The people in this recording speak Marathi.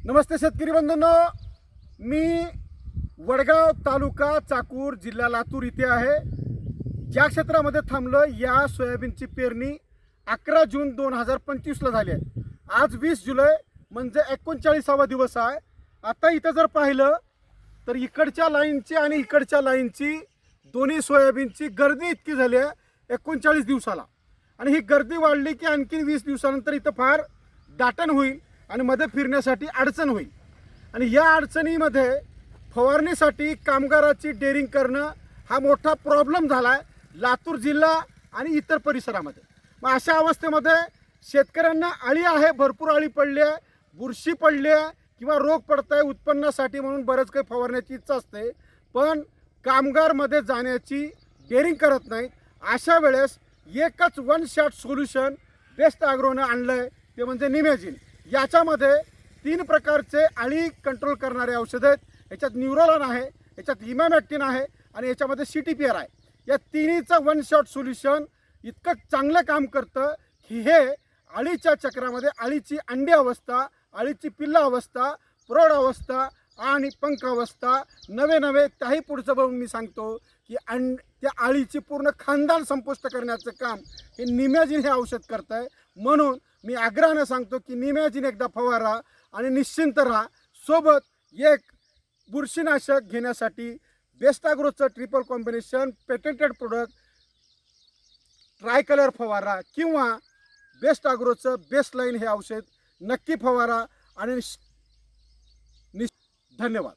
नमस्ते शेतकरी बंधूंनो, मी वडगाव तालुका चाकूर जिल्हा लातूर इथे आहे। ज्या क्षेत्रामध्ये थांबलो या सोयाबीनची पेरणी 11 जून 2025 ला झाली आहे। आज 20 जुलै म्हणजे 39वा दिवस आहे। आता इथं जर पाहिलं तर इकडच्या लाईनची आणि इकडच्या लाईनची दोन्ही सोयाबीनची गर्दी इतकी झाली आहे 39 दिवसाला, आणि ही गर्दी वाढली की आणखी 20 दिवसानंतर इथं फार दाटण होईल आणि मध्ये फिरण्यासाठी अडचण होईल। आणि या अडचणीमध्ये फवारणीसाठी कामगाराची डेअरिंग करणं हा मोठा प्रॉब्लेम झाला आहे लातूर जिल्हा आणि इतर परिसरामध्ये। मग अशा अवस्थेमध्ये शेतकऱ्यांना अळी आहे, भरपूर अळी पडली आहे, बुरशी पडली आहे किंवा रोग पडत आहे उत्पन्नासाठी म्हणून बरंच काही फवारण्याची इच्छा असते, पण कामगारमध्ये जाण्याची डेअरिंग करत नाहीत। अशा वेळेस एकच वन शॉट सोल्युशन बेस्ट ॲग्रोनं आणलं आहे, ते म्हणजे निमॅजिन। याच्यामध्ये 3 प्रकारचे अळी कंट्रोल करणारे औषध आहेत। याच्यात न्यूरोलॉन आहे, याच्यात इमॅमॅक्टिन आहे आणि याच्यामध्ये CTPR आहे। या तिन्हीचं वन शॉट सोल्युशन इतकं चांगलं काम करतं की हे अळीच्या चक्रामध्ये अळीची अंडी अवस्था, अळीची पिल्ला अवस्था, प्रौढ अवस्था आणि पंख अवस्था नवे त्याही पुढचं बघून मी सांगतो की त्या अळीची पूर्ण खानदान संपुष्ट करण्याचं काम हे निमॅजिन हे औषध करतं आहे। म्हणून मी आग्रहानं सांगतो की निमॅजिन एकदा फवारा आणि निश्चिंत राहा। सोबत एक बुरशीनाशक घेण्यासाठी बेस्ट ॲग्रोचं triple combination patented product tricolour फवारा किंवा बेस्ट ॲग्रोचं बेस्ट लाईन हे औषध नक्की फवारा। आणि धन्यवाद।